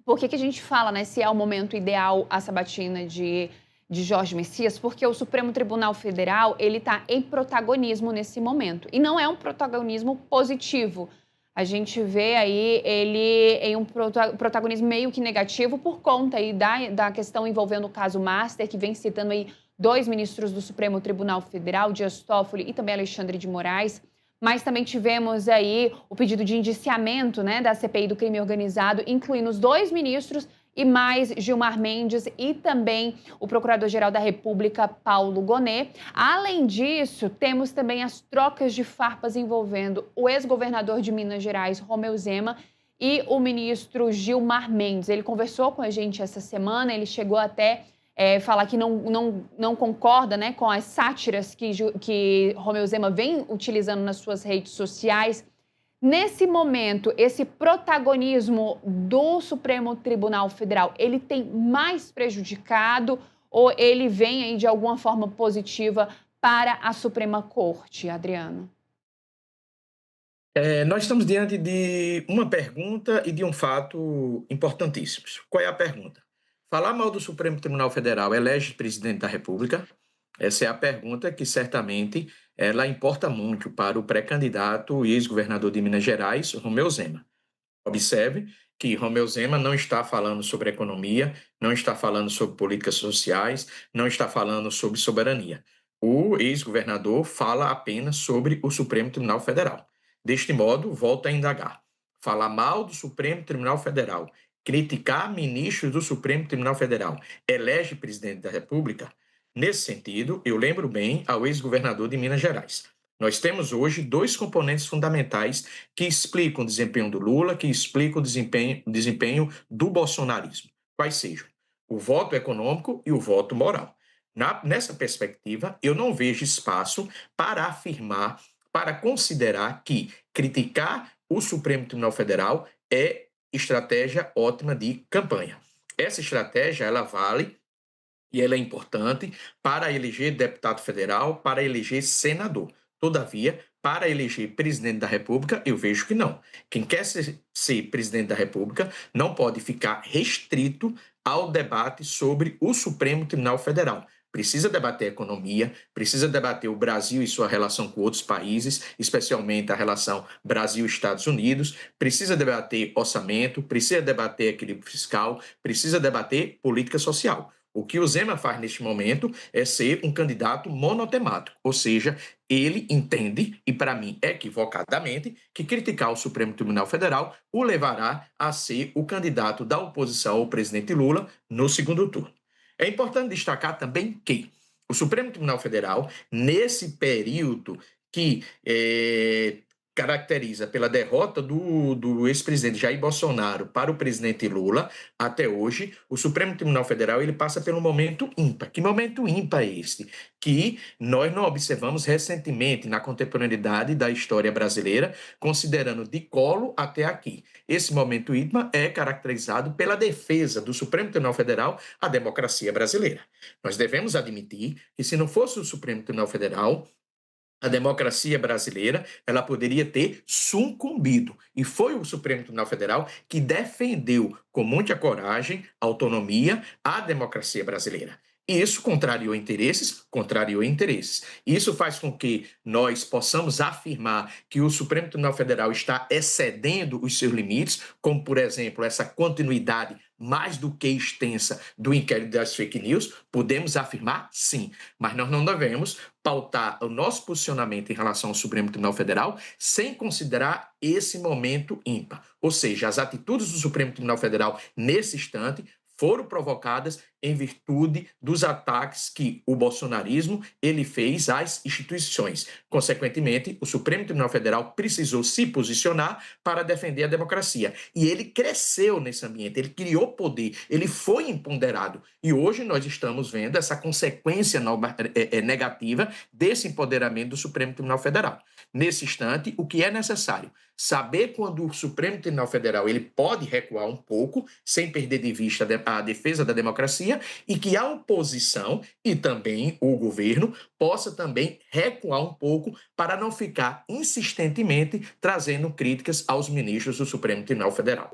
Por que que a gente fala, né, se é o momento ideal a sabatina de Jorge Messias? Porque o Supremo Tribunal Federal, ele está em protagonismo nesse momento. E não é um protagonismo positivo. A gente vê aí ele em um protagonismo meio que negativo por conta aí da questão envolvendo o caso Master, que vem citando aí dois ministros do Supremo Tribunal Federal, Dias Toffoli e também Alexandre de Moraes. Mas também tivemos aí o pedido de indiciamento, né, da CPI do crime organizado, incluindo os dois ministros e mais Gilmar Mendes e também o Procurador-Geral da República, Paulo Gonet. Além disso, temos também as trocas de farpas envolvendo o ex-governador de Minas Gerais, Romeu Zema, e o ministro Gilmar Mendes. Ele conversou com a gente essa semana, ele chegou até falar que não concorda, né, com as sátiras que Romeu Zema vem utilizando nas suas redes sociais. Nesse momento, esse protagonismo do Supremo Tribunal Federal, ele tem mais prejudicado ou ele vem aí de alguma forma positiva para a Suprema Corte, Adriano? Nós estamos diante de uma pergunta e de um fato importantíssimos. Qual é a pergunta? Falar mal do Supremo Tribunal Federal elege presidente da República? Essa é a pergunta que certamente ela importa muito para o pré-candidato e ex-governador de Minas Gerais, Romeu Zema. Observe que Romeu Zema não está falando sobre economia, não está falando sobre políticas sociais, não está falando sobre soberania. O ex-governador fala apenas sobre o Supremo Tribunal Federal. Deste modo, volto a indagar. Falar mal do Supremo Tribunal Federal, criticar ministros do Supremo Tribunal Federal, elege presidente da República? Nesse sentido, eu lembro bem ao ex-governador de Minas Gerais. Nós temos hoje dois componentes fundamentais que explicam o desempenho do Lula, que explicam o desempenho do bolsonarismo. Quais sejam? O voto econômico e o voto moral. Nessa perspectiva, eu não vejo espaço para afirmar, para considerar que criticar o Supremo Tribunal Federal é estratégia ótima de campanha. Essa estratégia, ela vale e ela é importante para eleger deputado federal, para eleger senador. Todavia, para eleger presidente da República, eu vejo que não. Quem quer ser presidente da República não pode ficar restrito ao debate sobre o Supremo Tribunal Federal. Precisa debater a economia, precisa debater o Brasil e sua relação com outros países, especialmente a relação Brasil-Estados Unidos, precisa debater orçamento, precisa debater equilíbrio fiscal, precisa debater política social. O que o Zema faz neste momento é ser um candidato monotemático, ou seja, ele entende, e para mim equivocadamente, que criticar o Supremo Tribunal Federal o levará a ser o candidato da oposição ao presidente Lula no segundo turno. É importante destacar também que o Supremo Tribunal Federal, nesse período que caracteriza pela derrota do ex-presidente Jair Bolsonaro para o presidente Lula, até hoje, o Supremo Tribunal Federal ele passa por um momento ímpar. Que momento ímpar é este? Que nós não observamos recentemente na contemporaneidade da história brasileira, considerando de colo até aqui. Esse momento ímpar é caracterizado pela defesa do Supremo Tribunal Federal à democracia brasileira. Nós devemos admitir que se não fosse o Supremo Tribunal Federal, a democracia brasileira ela poderia ter sucumbido. E foi o Supremo Tribunal Federal que defendeu com muita coragem, autonomia, a democracia brasileira. E isso contrariou interesses, contrariou interesses. Isso faz com que nós possamos afirmar que o Supremo Tribunal Federal está excedendo os seus limites, como, por exemplo, essa continuidade mais do que extensa do inquérito das fake news. Podemos afirmar sim, mas nós não devemos pautar o nosso posicionamento em relação ao Supremo Tribunal Federal sem considerar esse momento ímpar. Ou seja, as atitudes do Supremo Tribunal Federal nesse instante foram provocadas em virtude dos ataques que o bolsonarismo ele fez às instituições. Consequentemente, o Supremo Tribunal Federal precisou se posicionar para defender a democracia. E ele cresceu nesse ambiente, ele criou poder, ele foi empoderado. E hoje nós estamos vendo essa consequência negativa desse empoderamento do Supremo Tribunal Federal. Nesse instante, o que é necessário? Saber quando o Supremo Tribunal Federal ele pode recuar um pouco, sem perder de vista a defesa da democracia, e que a oposição e também o governo possa também recuar um pouco para não ficar insistentemente trazendo críticas aos ministros do Supremo Tribunal Federal.